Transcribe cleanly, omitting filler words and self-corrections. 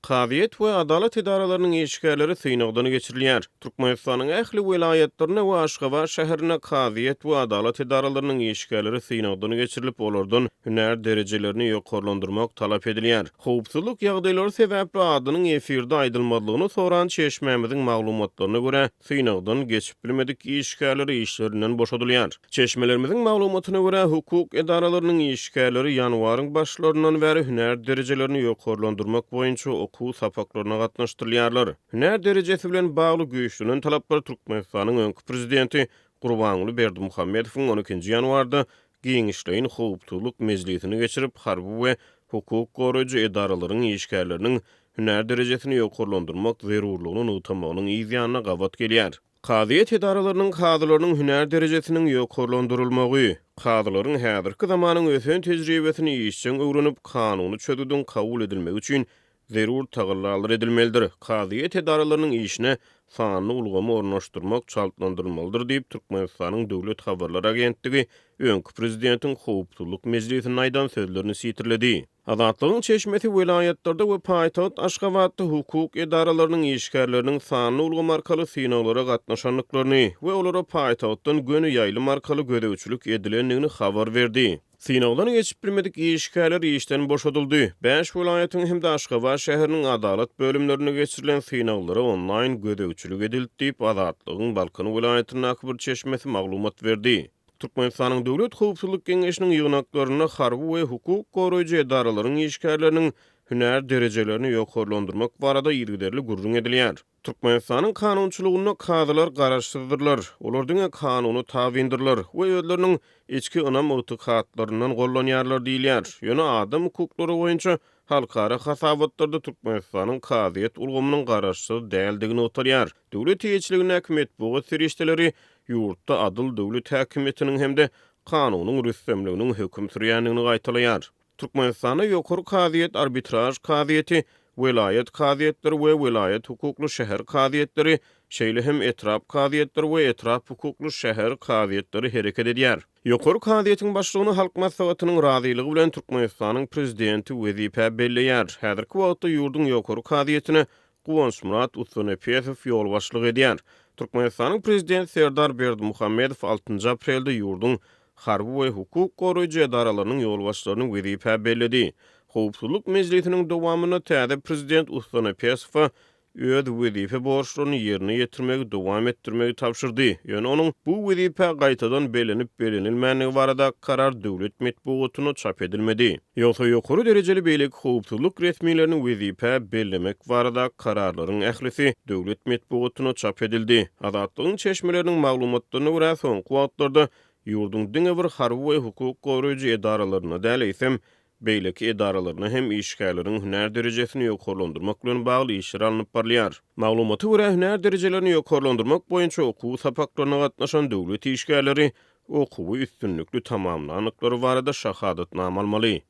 Kaziyet we adalet idaralarynyň işgärleri syňagdan geçirilýär. Türkmenistanyň ähli vilayetlerine we Aşgabat şäherine kaziyet we adalet idaralarynyň işgärleri syňagdan geçirilip olardan hünär derejelerini ýokarlandyrmak talap edilýär. Howpsuzlyk ýagdaýlary sebäpli adynyň efirde aýdylmadygyny soran çeşmemiziň maglumatlaryna görä syňagdan geçip bilmedik işgärleri işlerinden boşadylýar. Çeşmelerimizin maglumatyna görä hukuk idaralarynyň işgärleri ýanwaryň başlaryndan bäri hünär derejelerini ýokarlandyrmak boýunça okuw sapaklaryna gatnaşdyrylýarlar. Hünär derejesi bilen bagly güýçlülen talaplary Türkmenistanyň öňkü prezidenti Gurbanuly Berdimuhammedowyň 12-nji ýanwarda giňişleýin howpsuzlyk mezlisini geçirip harby we hukuk goraýjy idaralaryň işgärleriniň hünär derejesini ýokarlandyrmak zerurlygyny unutamagynyň ýa gawat gelýär. Kaziyet idaralarynyň kadylarynyň hünär derejesiniň ýokarlandyrylmagy, kadylaryň häzirki zamanyň ösen tejribesini işçiň öwrenip kanuny çözüden kabul edilmegi üçin zerur tagallalar edilmelidir. Kaziyet idaralarynyň işine sanly ulgamy ornaşdyrmak çaltlandyrylmalydyr diýip Türkmenistanyň Döwlet Habarlar Agentligi öňkü prezidentiň howpsuzlyk mezlisine aýdan sözlerini sitirledi. Azatlygyň çeşmesi vilayetlerde we paýtagat Aşgabatda hukuk idaralarynyň işgärleriniň sanly ulgamy arkaly synawalara gatnaşanlyklaryny we olara paýtagatdan göni ýaýly arkaly gödäwçilik edilendigini habar berdi. Synawadan geçip bilmedik işgärler işden boşadyldy. 5 vilayetin hem de Aşgabat şäheriniň adalet bölümlerine geçirilen synawlara online gödäwçilik edildi diýip Azatlygyň Balkan vilayetiniň akbyr çeşmesi maglumat berdi. Türkmenistanyň Döwlet Howpsuzlyk Geňeşiniň ýygnaklaryna harby we hukuk goraýjy idaralaryň işgärleriniň hünär derejelerini ýokarlandyrmak barada ýergiderli gurrun edilýär. Türkmenistanyň kanunçylygyna kadylar garaşdyrdylar. Olar diňe kanuny tabindirler we özleriniň içki ynam ýetykatlaryndan gollanýarlar diýilýär. Ýöne adam hukuklary boýunça halkara hasabatlarda Türkmenistanyň kaziyet ulgamynyň garaşdy däldigini oturýar. Döwlet ýeçiliginiň häkimet bu serişdeleri ýurtda adyl döwlet häkimetiniň hemde kanunyň rüstemliginiň höküm sürýändigini gaýtalýar. Türkmenistana ýokary kaziyet arbitraj kaziyeti, vilayet kaziyetleri we vilayet hukukly şäher kaziyetleri, şeýle hem etrap kaziyetleri we etrap hukukly şäher kaziyetleri hereket edýär. Ýokary kaziyetiň başlygyny halk maslahatynyň razylygy bilen Türkmenistanyň prezidenti wezipe belleýär. Häzirki wagtda ýurdun ýokary kaziyetine Guwansmurat Usunepesow ýol başlyk edýär. Türkmenistanyň prezidenti Serdar Berdimuhammedow 6-njy aprelde ýurdun harby we hukuk goraýjy idaralarynyň ýolbaşçylaryny wezipe belledi. Howpsuzlyk mezlisiniň dowamyna täze prezident Usunepesow öz wezipe borçlaryny ýerine ýetirmegi dowam etdirmegi tapşyrdy. Ýöne onuň bu wezipe gaýtadan belenip belenilmänigi barada karar döwlet medeniýetine çap edilmedi. Ýogsa ýokary derejeli beýlik howpsuzlyk resmiýetleriniň wezipe bellemek barada kararlaryň ählisi döwlet medeniýetine çap edildi. Azatlygyň çeşmeleriniň maglumatlaryna görä soňky wagtlarda ýurdun diňe bir harby we hukuk goraýjy idaralaryna däleýsem, beýleki idaralaryna hem işgärleriň hünär derejesini ýokarlandyrmak bilen bagly işler alınıp barlýar. Maglumaty görä hünär derejelerini ýokarlandyrmak boýunça okuw sapaklaryna gatnaşan döwlet işgärleri okuwy üstünlükli tamamlanykları barada şahadatnama almaly.